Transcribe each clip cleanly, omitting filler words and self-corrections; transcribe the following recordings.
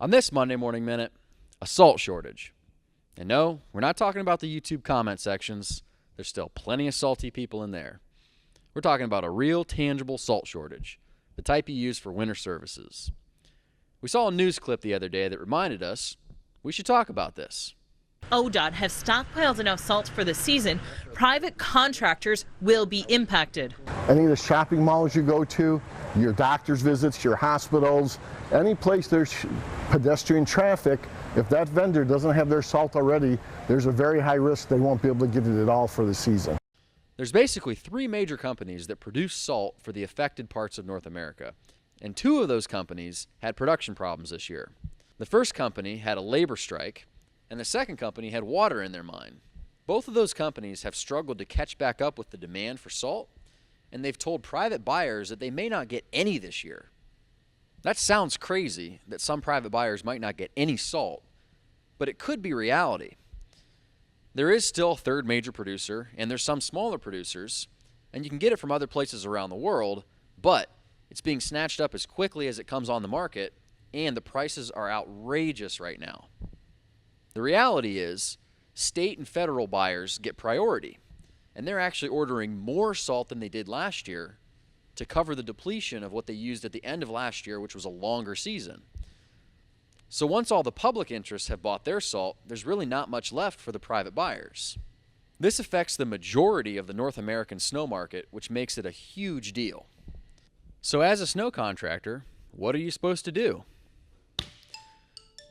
On this Monday Morning Minute, a salt shortage. And no, we're not talking about the YouTube comment sections. There's still plenty of salty people in there. We're talking about a real tangible salt shortage, the type you use for winter services. We saw a news clip the other day that reminded us we should talk about this. ODOT have stockpiled enough salt for the season. Private contractors will be impacted. Any of the shopping malls you go to, your doctor's visits, your hospitals, any place there's pedestrian traffic, if that vendor doesn't have their salt already, there's a very high risk they won't be able to get it at all for the season. There's basically 3 major companies that produce salt for the affected parts of North America, and 2 of those companies had production problems this year. The first company had a labor strike, and the second company had water in their mine. Both of those companies have struggled to catch back up with the demand for salt, and they've told private buyers that they may not get any this year. That sounds crazy, that some private buyers might not get any salt, but it could be reality. There is still a third major producer, and there's some smaller producers, and you can get it from other places around the world, but it's being snatched up as quickly as it comes on the market, and the prices are outrageous right now. The reality is, state and federal buyers get priority, and they're actually ordering more salt than they did last year to cover the depletion of what they used at the end of last year, which was a longer season. So once all the public interests have bought their salt, there's really not much left for the private buyers. This affects the majority of the North American snow market, which makes it a huge deal. So as a snow contractor, what are you supposed to do?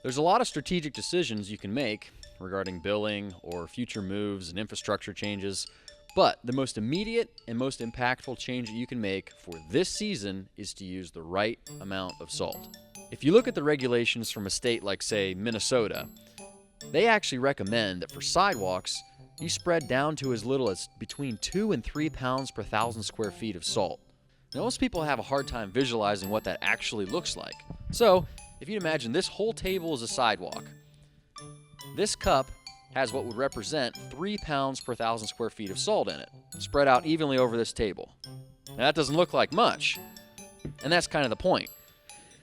There's a lot of strategic decisions you can make regarding billing or future moves and infrastructure changes, but the most immediate and most impactful change that you can make for this season is to use the right amount of salt. If you look at the regulations from a state like, say, Minnesota, they actually recommend that for sidewalks, you spread down to as little as between 2 and 3 pounds per 1,000 square feet of salt. Now, most people have a hard time visualizing what that actually looks like. So, if you imagine this whole table is a sidewalk, this cup has what would represent 3 pounds per 1,000 square feet of salt in it, spread out evenly over this table. Now, that doesn't look like much, and that's kind of the point.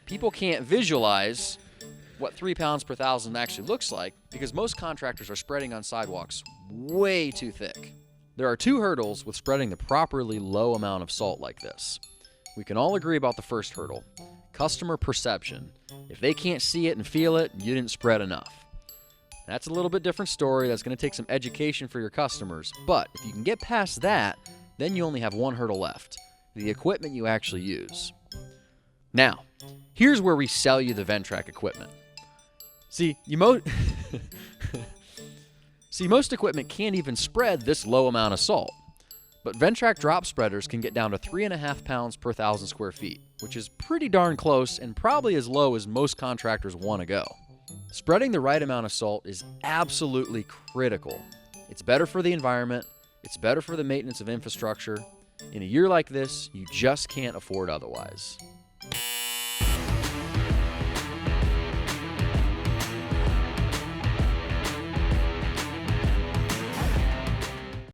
People can't visualize what 3 pounds per 1,000 actually looks like because most contractors are spreading on sidewalks way too thick. There are 2 hurdles with spreading the properly low amount of salt like this. We can all agree about the first hurdle, customer perception. If they can't see it and feel it, you didn't spread enough. That's a little bit different story. That's going to take some education for your customers. But if you can get past that, then you only have 1 hurdle left, the equipment you actually use. Now, here's where we sell you the Ventrac equipment. See, most equipment can't even spread this low amount of salt. But Ventrac drop spreaders can get down to 3.5 pounds per 1,000 square feet, which is pretty darn close and probably as low as most contractors want to go. Spreading the right amount of salt is absolutely critical. It's better for the environment, it's better for the maintenance of infrastructure. In a year like this, you just can't afford otherwise.